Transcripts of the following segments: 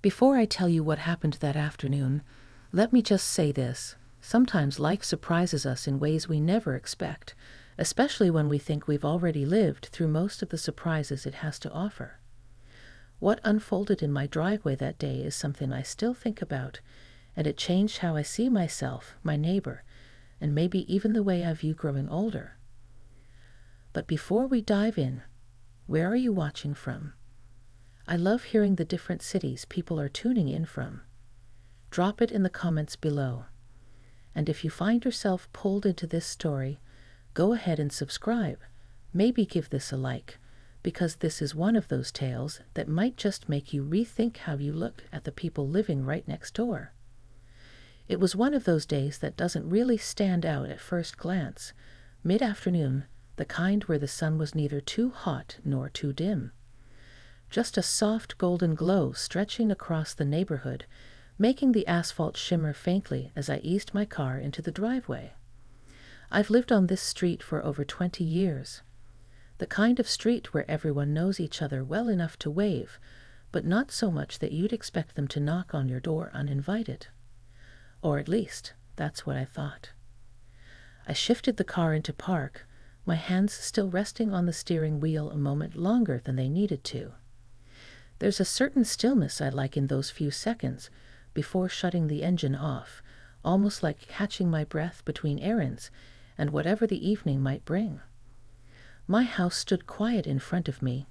Before I tell you what happened that afternoon, let me just say this. Sometimes life surprises us in ways we never expect, especially when we think we've already lived through most of the surprises it has to offer. What unfolded in my driveway that day is something I still think about, and it changed how I see myself, my neighbor, and maybe even the way I view growing older. But before we dive in, where are you watching from? I love hearing the different cities people are tuning in from. Drop it in the comments below. And if you find yourself pulled into this story, go ahead and subscribe. Maybe give this a like, because this is one of those tales that might just make you rethink how you look at the people living right next door. It was one of those days that doesn't really stand out at first glance. Mid-afternoon, the kind where the sun was neither too hot nor too dim. Just a soft golden glow stretching across the neighborhood, making the asphalt shimmer faintly as I eased my car into the driveway. I've lived on this street for over 20 years. The kind of street where everyone knows each other well enough to wave, but not so much that you'd expect them to knock on your door uninvited. Or at least, that's what I thought. I shifted the car into park, my hands still resting on the steering wheel a moment longer than they needed to. There's a certain stillness I like in those few seconds before shutting the engine off, almost like catching my breath between errands and whatever the evening might bring. My house stood quiet in front of me,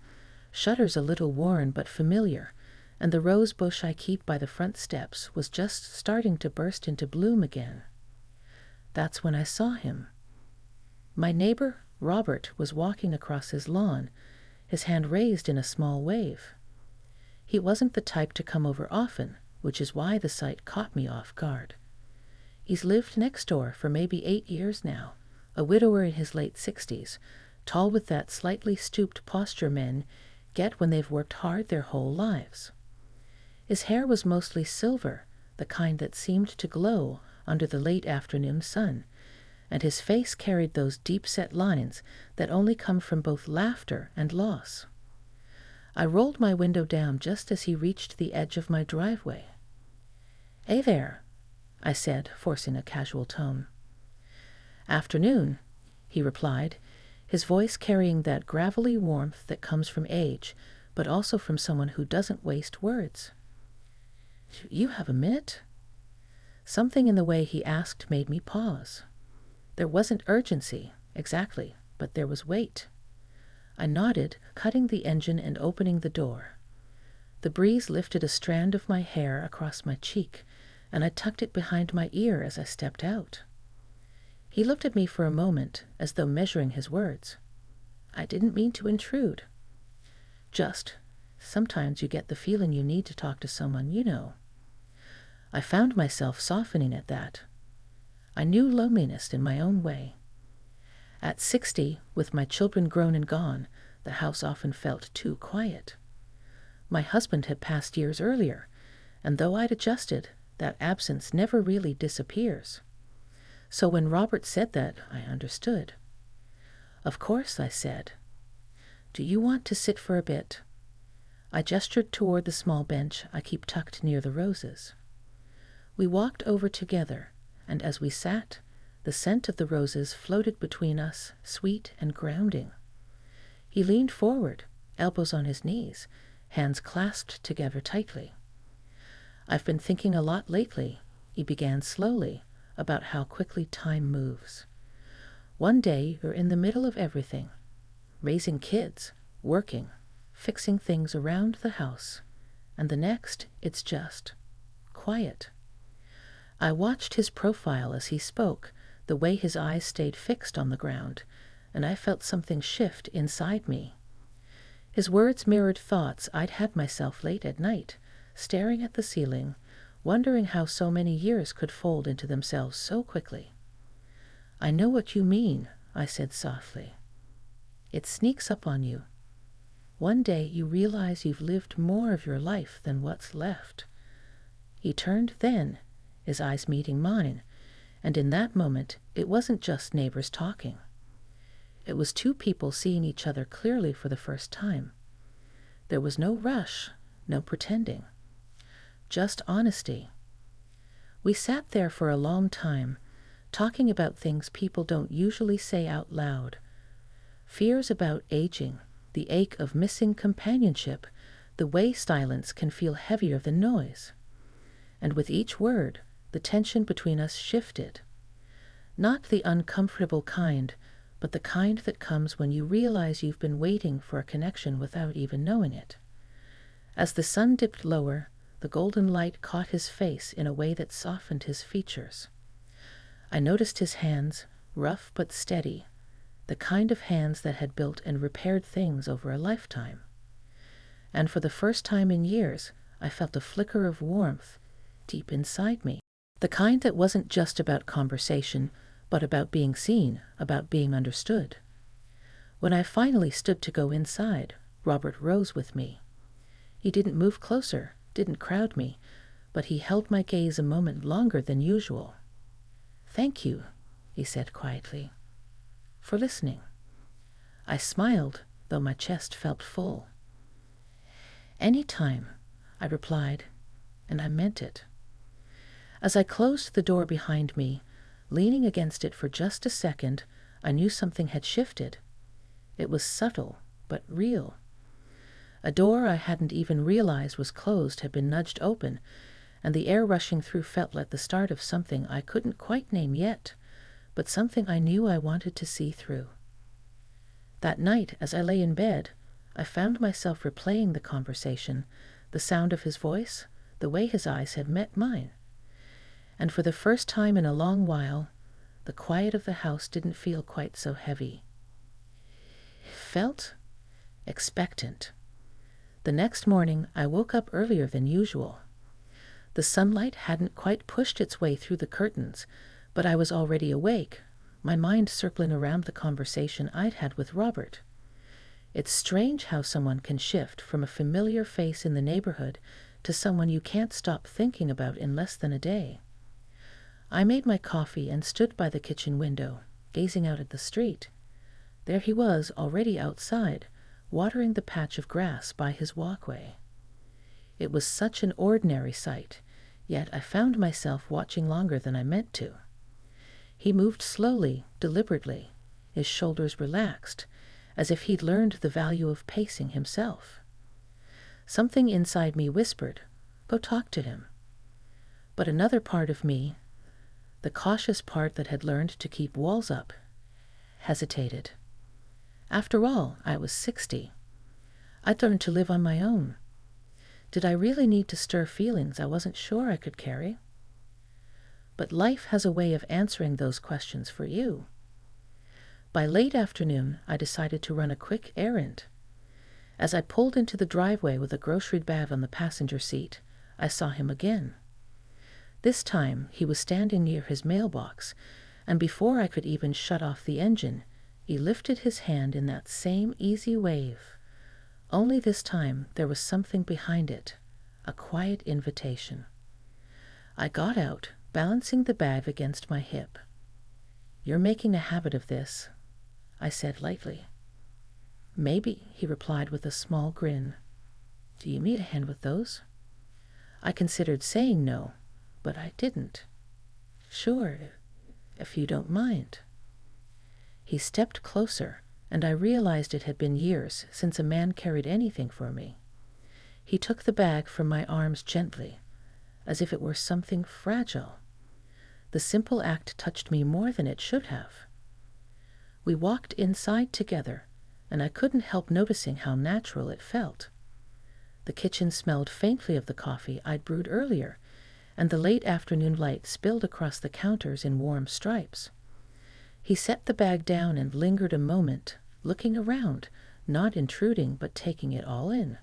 shutters a little worn but familiar, and the rose bush I keep by the front steps was just starting to burst into bloom again. That's when I saw him. My neighbor, Robert, was walking across his lawn, his hand raised in a small wave. He wasn't the type to come over often, which is why the sight caught me off guard. He's lived next door for maybe 8 years now, a widower in his late 60s, tall with that slightly stooped posture men get when they've worked hard their whole lives. His hair was mostly silver, the kind that seemed to glow under the late afternoon sun, and his face carried those deep-set lines that only come from both laughter and loss. I rolled my window down just as he reached the edge of my driveway. "Hey there," I said, forcing a casual tone. "Afternoon," he replied, his voice carrying that gravelly warmth that comes from age, but also from someone who doesn't waste words. "You have a minute?" Something in the way he asked made me pause. There wasn't urgency, exactly, but there was weight. I nodded, cutting the engine and opening the door. The breeze lifted a strand of my hair across my cheek, and I tucked it behind my ear as I stepped out. He looked at me for a moment, as though measuring his words. I didn't mean to intrude. Just, sometimes you get the feeling you need to talk to someone you know. I found myself softening at that. I knew loneliness in my own way. At 60, with my children grown and gone, the house often felt too quiet. My husband had passed years earlier, and though I'd adjusted, that absence never really disappears. So when Robert said that, I understood. "Of course," I said. "Do you want to sit for a bit?" I gestured toward the small bench I keep tucked near the roses. We walked over together, and as we sat, the scent of the roses floated between us, sweet and grounding. He leaned forward, elbows on his knees, hands clasped together tightly. "I've been thinking a lot lately," he began slowly, "about how quickly time moves. One day you're in the middle of everything, raising kids, working, fixing things around the house, and the next it's just quiet." I watched his profile as he spoke, the way his eyes stayed fixed on the ground, and I felt something shift inside me. His words mirrored thoughts I'd had myself late at night, staring at the ceiling, wondering how so many years could fold into themselves so quickly. "I know what you mean," I said softly. "It sneaks up on you. One day you realize you've lived more of your life than what's left." He turned then, his eyes meeting mine, and in that moment it wasn't just neighbors talking. It was two people seeing each other clearly for the first time. There was no rush, no pretending. just honesty. We sat there for a long time, talking about things people don't usually say out loud. Fears about aging, the ache of missing companionship, the way silence can feel heavier than noise. And with each word, the tension between us shifted. Not the uncomfortable kind, but the kind that comes when you realize you've been waiting for a connection without even knowing it. As the sun dipped lower, the golden light caught his face in a way that softened his features. I noticed his hands, rough but steady, the kind of hands that had built and repaired things over a lifetime. And for the first time in years, I felt a flicker of warmth deep inside me. The kind that wasn't just about conversation, but about being seen, about being understood. When I finally stood to go inside, Robert rose with me. He didn't move closer, didn't crowd me, but he held my gaze a moment longer than usual. "Thank you," he said quietly, "for listening." I smiled, though my chest felt full. "Any time," I replied, and I meant it. As I closed the door behind me, leaning against it for just a second, I knew something had shifted. It was subtle, but real. A door I hadn't even realized was closed had been nudged open, and the air rushing through felt like the start of something I couldn't quite name yet, but something I knew I wanted to see through. That night, as I lay in bed, I found myself replaying the conversation, the sound of his voice, the way his eyes had met mine. And for the first time in a long while, the quiet of the house didn't feel quite so heavy. It felt expectant. The next morning, I woke up earlier than usual. The sunlight hadn't quite pushed its way through the curtains, but I was already awake, my mind circling around the conversation I'd had with Robert. It's strange how someone can shift from a familiar face in the neighborhood to someone you can't stop thinking about in less than a day. I made my coffee and stood by the kitchen window, gazing out at the street. There he was, already outside, watering the patch of grass by his walkway. It was such an ordinary sight, yet I found myself watching longer than I meant to. He moved slowly, deliberately, his shoulders relaxed, as if he'd learned the value of pacing himself. Something inside me whispered, "Go talk to him." But another part of me, the cautious part that had learned to keep walls up, hesitated. After all, I was 60. I'd learned to live on my own. Did I really need to stir feelings I wasn't sure I could carry? But life has a way of answering those questions for you. By late afternoon, I decided to run a quick errand. As I pulled into the driveway with a grocery bag on the passenger seat, I saw him again. This time, he was standing near his mailbox, and before I could even shut off the engine, he lifted his hand in that same easy wave. Only this time, there was something behind it, a quiet invitation. I got out, balancing the bag against my hip. "You're making a habit of this," I said lightly. "Maybe," he replied with a small grin. "Do you need a hand with those?" I considered saying no, but I didn't. "Sure, if you don't mind." He stepped closer, and I realized it had been years since a man carried anything for me. He took the bag from my arms gently, as if it were something fragile. The simple act touched me more than it should have. We walked inside together, and I couldn't help noticing how natural it felt. The kitchen smelled faintly of the coffee I'd brewed earlier, and the late afternoon light spilled across the counters in warm stripes. He set the bag down and lingered a moment, looking around, not intruding but taking it all in.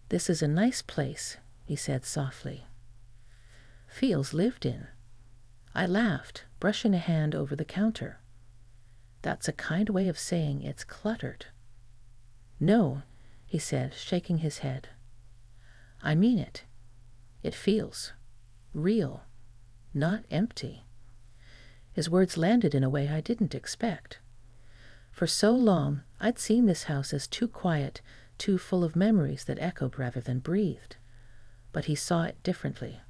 "This is a nice place," he said softly. "Feels lived in." I laughed, brushing a hand over the counter. "That's a kind way of saying it's cluttered." "No," he said, shaking his head. "I mean it. It feels real, not empty." His words landed in a way I didn't expect. For so long, I'd seen this house as too quiet, too full of memories that echoed rather than breathed. but he saw it differently.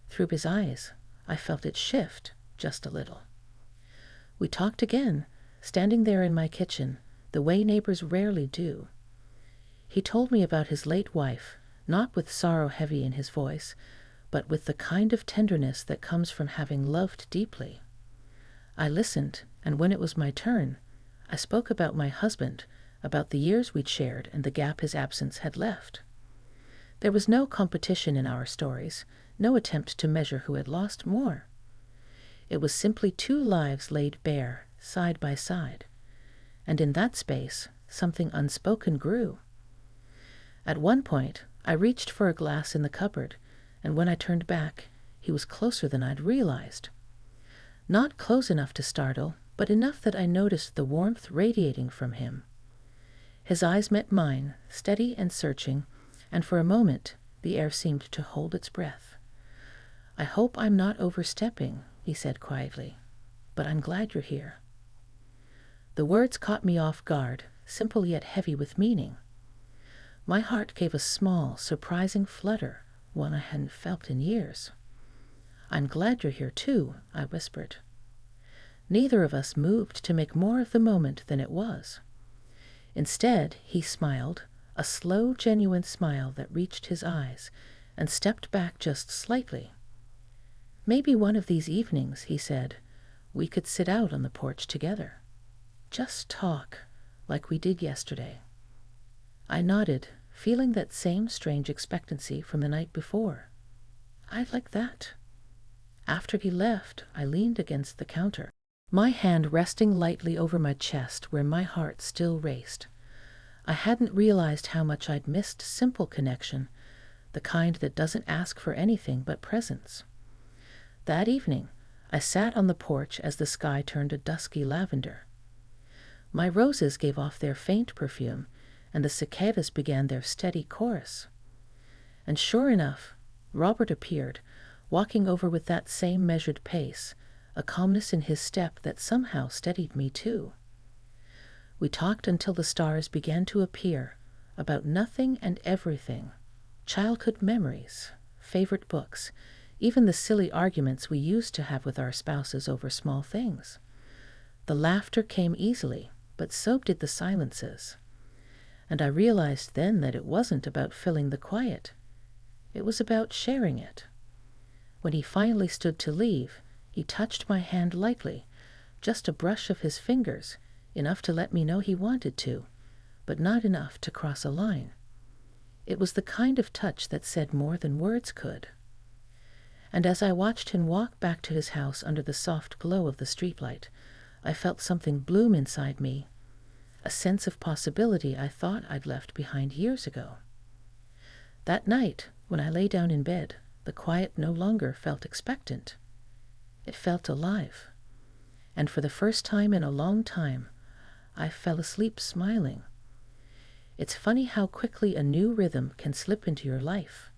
Through his eyes, I felt it shift just a little. We talked again, standing there in my kitchen, the way neighbors rarely do. He told me about his late wife, not with sorrow heavy in his voice, but with the kind of tenderness that comes from having loved deeply. I listened, and when it was my turn, I spoke about my husband, about the years we'd shared and the gap his absence had left. There was no competition in our stories, no attempt to measure who had lost more. It was simply two lives laid bare, side by side. And in that space, something unspoken grew. At one point, I reached for a glass in the cupboard, and when I turned back, he was closer than I'd realized. Not close enough to startle, but enough that I noticed the warmth radiating from him. His eyes met mine, steady and searching, and for a moment the air seemed to hold its breath. "I hope I'm not overstepping," he said quietly, "but I'm glad you're here." The words caught me off guard, simple yet heavy with meaning. My heart gave a small, surprising flutter, one I hadn't felt in years. "I'm glad you're here too," I whispered. Neither of us moved to make more of the moment than it was. Instead, he smiled, a slow, genuine smile that reached his eyes, and stepped back just slightly. "Maybe one of these evenings," he said, "we could sit out on the porch together. Just talk, like we did yesterday." I nodded, feeling that same strange expectancy from the night before. "I'd like that." After he left, I leaned against the counter, my hand resting lightly over my chest where my heart still raced. I hadn't realized how much I'd missed simple connection, the kind that doesn't ask for anything but presence. That evening, I sat on the porch as the sky turned a dusky lavender. My roses gave off their faint perfume, and the cicadas began their steady chorus. And sure enough, Robert appeared, walking over with that same measured pace, a calmness in his step that somehow steadied me too. We talked until the stars began to appear, about nothing and everything, childhood memories, favorite books, even the silly arguments we used to have with our spouses over small things. The laughter came easily, but so did the silences. And I realized then that it wasn't about filling the quiet. It was about sharing it. When he finally stood to leave, he touched my hand lightly, just a brush of his fingers, enough to let me know he wanted to, but not enough to cross a line. It was the kind of touch that said more than words could. And as I watched him walk back to his house under the soft glow of the streetlight, I felt something bloom inside me, a sense of possibility I thought I'd left behind years ago. That night, when I lay down in bed, the quiet no longer felt expectant. It felt alive. And for the first time in a long time, I fell asleep smiling. It's funny how quickly a new rhythm can slip into your life.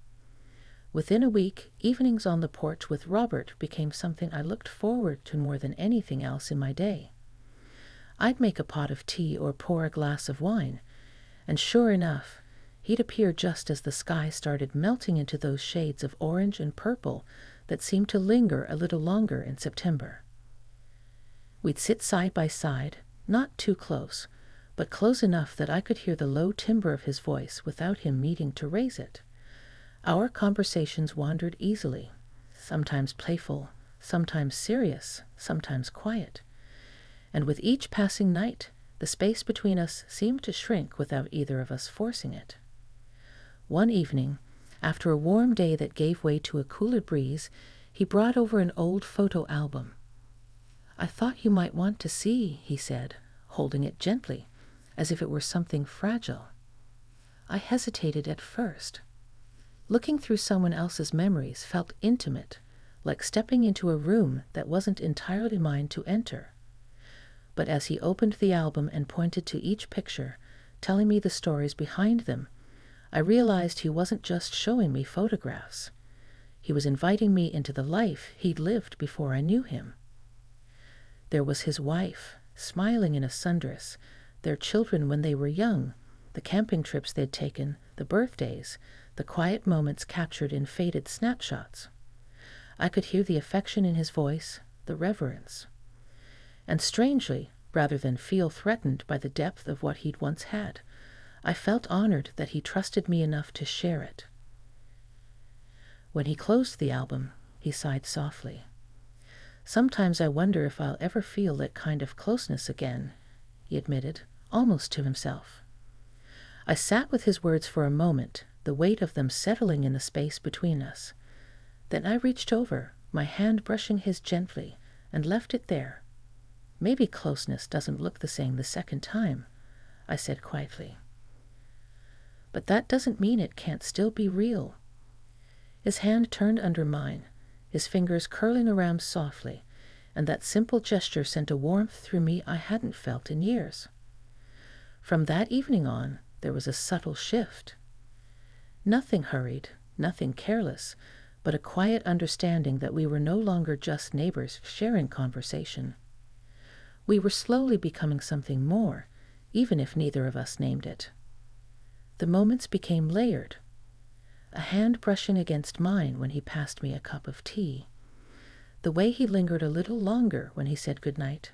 Within a week, evenings on the porch with Robert became something I looked forward to more than anything else in my day. I'd make a pot of tea or pour a glass of wine, and sure enough, he'd appear just as the sky started melting into those shades of orange and purple that seemed to linger a little longer in September. We'd sit side by side, not too close, but close enough that I could hear the low timbre of his voice without him needing to raise it. Our conversations wandered easily, sometimes playful, sometimes serious, sometimes quiet. And with each passing night, the space between us seemed to shrink without either of us forcing it. One evening, after a warm day that gave way to a cooler breeze, he brought over an old photo album. "I thought you might want to see," he said, holding it gently, as if it were something fragile. I hesitated at first. Looking through someone else's memories felt intimate, like stepping into a room that wasn't entirely mine to enter. But as he opened the album and pointed to each picture, telling me the stories behind them, I realized he wasn't just showing me photographs. He was inviting me into the life he'd lived before I knew him. There was his wife, smiling in a sundress, their children when they were young, the camping trips they'd taken, the birthdays, the quiet moments captured in faded snapshots. I could hear the affection in his voice, the reverence. And strangely, rather than feel threatened by the depth of what he'd once had, I felt honored that he trusted me enough to share it. When he closed the album, he sighed softly. "Sometimes I wonder if I'll ever feel that kind of closeness again," he admitted, almost to himself. I sat with his words for a moment, the weight of them settling in the space between us. Then I reached over, my hand brushing his gently, and left it there. "Maybe closeness doesn't look the same the second time," I said quietly. "But that doesn't mean it can't still be real." His hand turned under mine, his fingers curling around softly, and that simple gesture sent a warmth through me I hadn't felt in years. From that evening on, there was a subtle shift. Nothing hurried, nothing careless, but a quiet understanding that we were no longer just neighbors sharing conversation. We were slowly becoming something more, even if neither of us named it. The moments became layered. A hand brushing against mine when he passed me a cup of tea. The way he lingered a little longer when he said goodnight.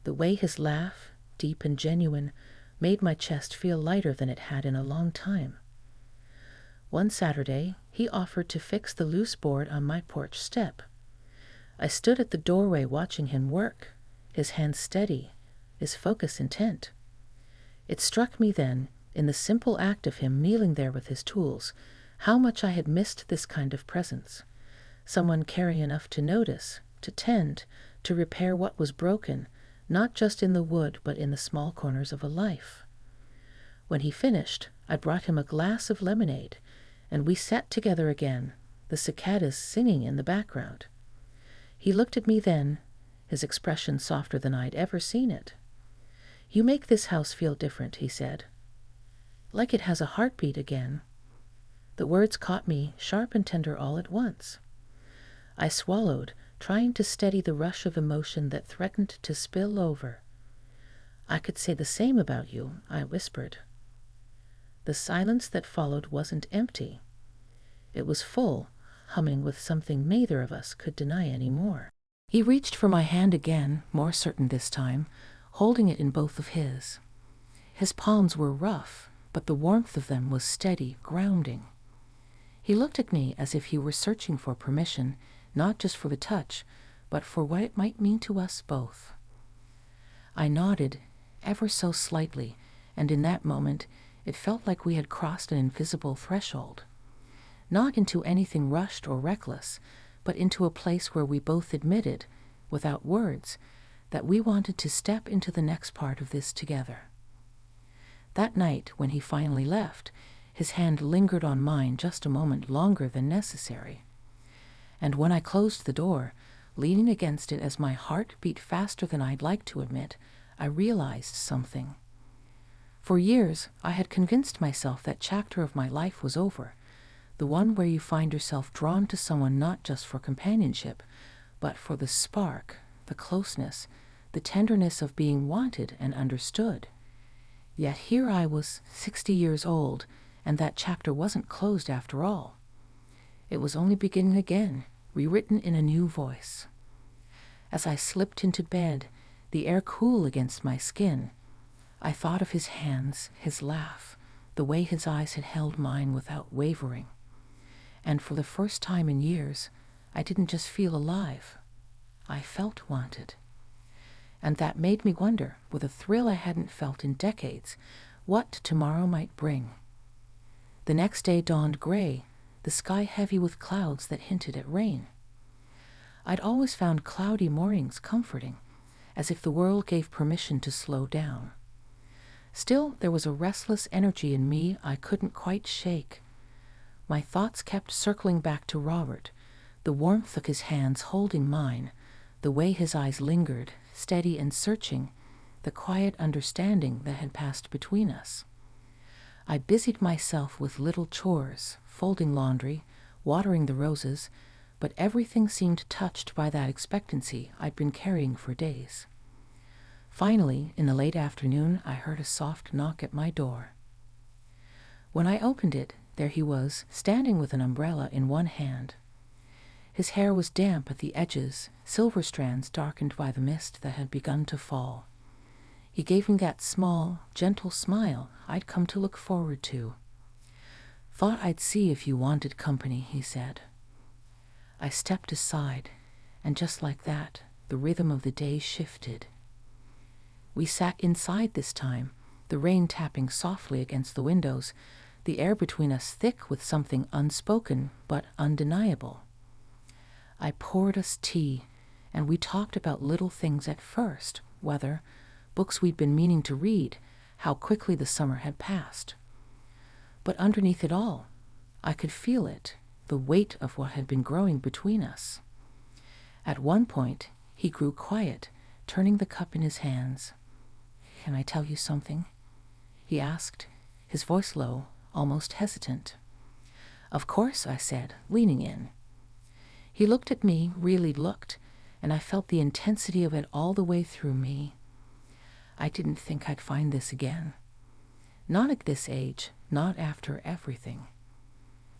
The way his laugh, deep and genuine, made my chest feel lighter than it had in a long time. One Saturday, he offered to fix the loose board on my porch step. I stood at the doorway watching him work, his hands steady, his focus intent. It struck me then, in the simple act of him kneeling there with his tools, how much I had missed this kind of presence. Someone caring enough to notice, to tend, to repair what was broken, not just in the wood but in the small corners of a life. When he finished, I brought him a glass of lemonade, and we sat together again, the cicadas singing in the background. He looked at me then, his expression softer than I'd ever seen it. "You make this house feel different," he said. "Like it has a heartbeat again." The words caught me, sharp and tender all at once. I swallowed, trying to steady the rush of emotion that threatened to spill over. "I could say the same about you," I whispered. The silence that followed wasn't empty. It was full, humming with something neither of us could deny any more. He reached for my hand again, more certain this time, holding it in both of his. His palms were rough, but the warmth of them was steady, grounding. He looked at me as if he were searching for permission, not just for the touch, but for what it might mean to us both. I nodded, ever so slightly, and in that moment it felt like we had crossed an invisible threshold. Not into anything rushed or reckless, but into a place where we both admitted, without words, that we wanted to step into the next part of this together. That night, when he finally left, his hand lingered on mine just a moment longer than necessary. And when I closed the door, leaning against it as my heart beat faster than I'd like to admit, I realized something. For years, I had convinced myself that chapter of my life was over, the one where you find yourself drawn to someone not just for companionship, but for the spark, the closeness, the tenderness of being wanted and understood. Yet here I was, 60 years old, and that chapter wasn't closed after all. It was only beginning again, rewritten in a new voice. As I slipped into bed, the air cool against my skin, I thought of his hands, his laugh, the way his eyes had held mine without wavering. And for the first time in years, I didn't just feel alive. I felt wanted. And that made me wonder, with a thrill I hadn't felt in decades, what tomorrow might bring. The next day dawned gray, the sky heavy with clouds that hinted at rain. I'd always found cloudy mornings comforting, as if the world gave permission to slow down. Still, there was a restless energy in me I couldn't quite shake. My thoughts kept circling back to Robert, the warmth of his hands holding mine, the way his eyes lingered, steady and searching, the quiet understanding that had passed between us. I busied myself with little chores, folding laundry, watering the roses, but everything seemed touched by that expectancy I'd been carrying for days. Finally, in the late afternoon, I heard a soft knock at my door. When I opened it, there he was, standing with an umbrella in one hand. His hair was damp at the edges, silver strands darkened by the mist that had begun to fall. He gave me that small, gentle smile I'd come to look forward to. "Thought I'd see if you wanted company," he said. I stepped aside, and just like that, the rhythm of the day shifted. We sat inside this time, the rain tapping softly against the windows, the air between us thick with something unspoken but undeniable. I poured us tea, and we talked about little things at first, weather, books we'd been meaning to read, how quickly the summer had passed. But underneath it all, I could feel it, the weight of what had been growing between us. At one point, he grew quiet, turning the cup in his hands. "Can I tell you something?" he asked, his voice low, almost hesitant. "Of course," I said, leaning in. He looked at me, really looked, and I felt the intensity of it all the way through me. I didn't think I'd find this again. Not at this age, not after everything.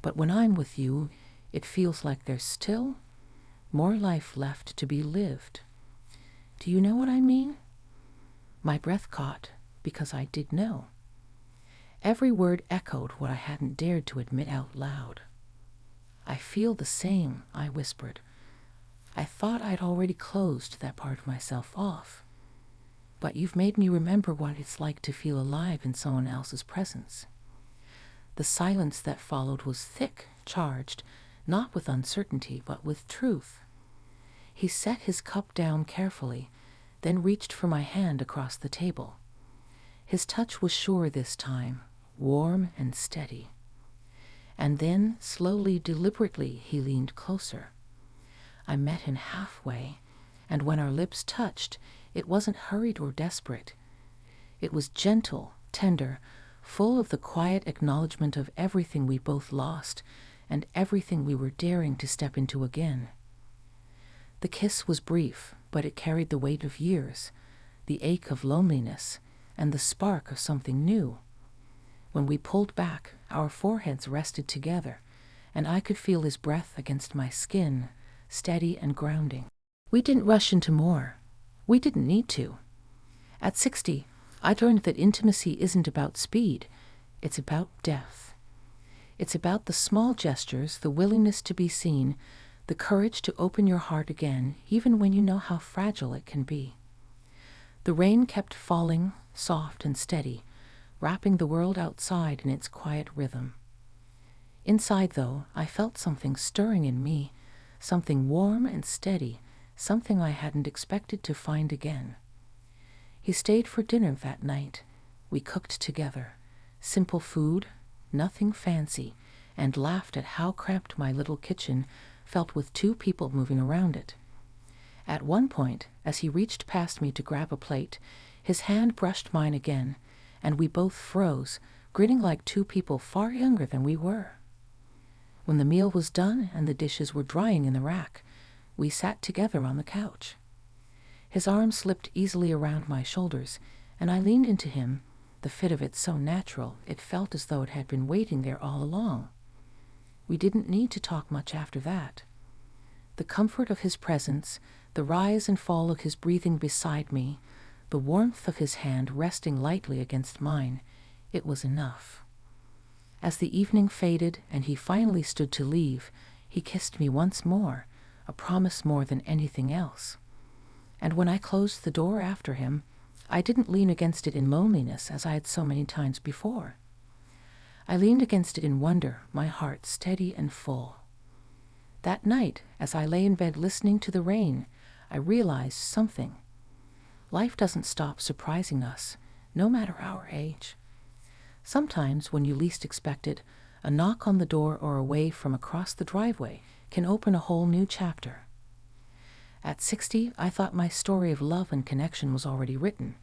But when I'm with you, it feels like there's still more life left to be lived. Do you know what I mean? My breath caught, because I did know. Every word echoed what I hadn't dared to admit out loud. "I feel the same," I whispered. I thought I'd already closed that part of myself off. But you've made me remember what it's like to feel alive in someone else's presence. The silence that followed was thick, charged, not with uncertainty, but with truth. He set his cup down carefully, then reached for my hand across the table. His touch was sure this time, warm and steady. And then, slowly, deliberately, he leaned closer. I met him halfway, and when our lips touched, it wasn't hurried or desperate. It was gentle, tender, full of the quiet acknowledgement of everything we both lost and everything we were daring to step into again. The kiss was brief, but it carried the weight of years, the ache of loneliness, and the spark of something new. When we pulled back, our foreheads rested together, and I could feel his breath against my skin, steady and grounding. We didn't rush into more. We didn't need to. At 60, I learned that intimacy isn't about speed, it's about depth. It's about the small gestures, the willingness to be seen, the courage to open your heart again, even when you know how fragile it can be. The rain kept falling, soft and steady, wrapping the world outside in its quiet rhythm. Inside, though, I felt something stirring in me, something warm and steady, something I hadn't expected to find again. He stayed for dinner that night. We cooked together, simple food, nothing fancy, and laughed at how cramped my little kitchen felt with two people moving around it. At one point, as he reached past me to grab a plate, his hand brushed mine again, and we both froze, grinning like two people far younger than we were. When the meal was done and the dishes were drying in the rack, we sat together on the couch. His arm slipped easily around my shoulders, and I leaned into him, the fit of it so natural it felt as though it had been waiting there all along. We didn't need to talk much after that. The comfort of his presence, the rise and fall of his breathing beside me, the warmth of his hand resting lightly against mine, it was enough. As the evening faded and he finally stood to leave, he kissed me once more, a promise more than anything else. And when I closed the door after him, I didn't lean against it in loneliness as I had so many times before. I leaned against it in wonder, my heart steady and full. That night, as I lay in bed listening to the rain, I realized something. Life doesn't stop surprising us, no matter our age. Sometimes, when you least expect it, a knock on the door or a wave from across the driveway can open a whole new chapter. At 60, I thought my story of love and connection was already written.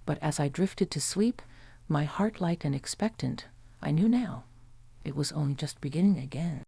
But as I drifted to sleep, my heart light and expectant, I knew now it was only just beginning again.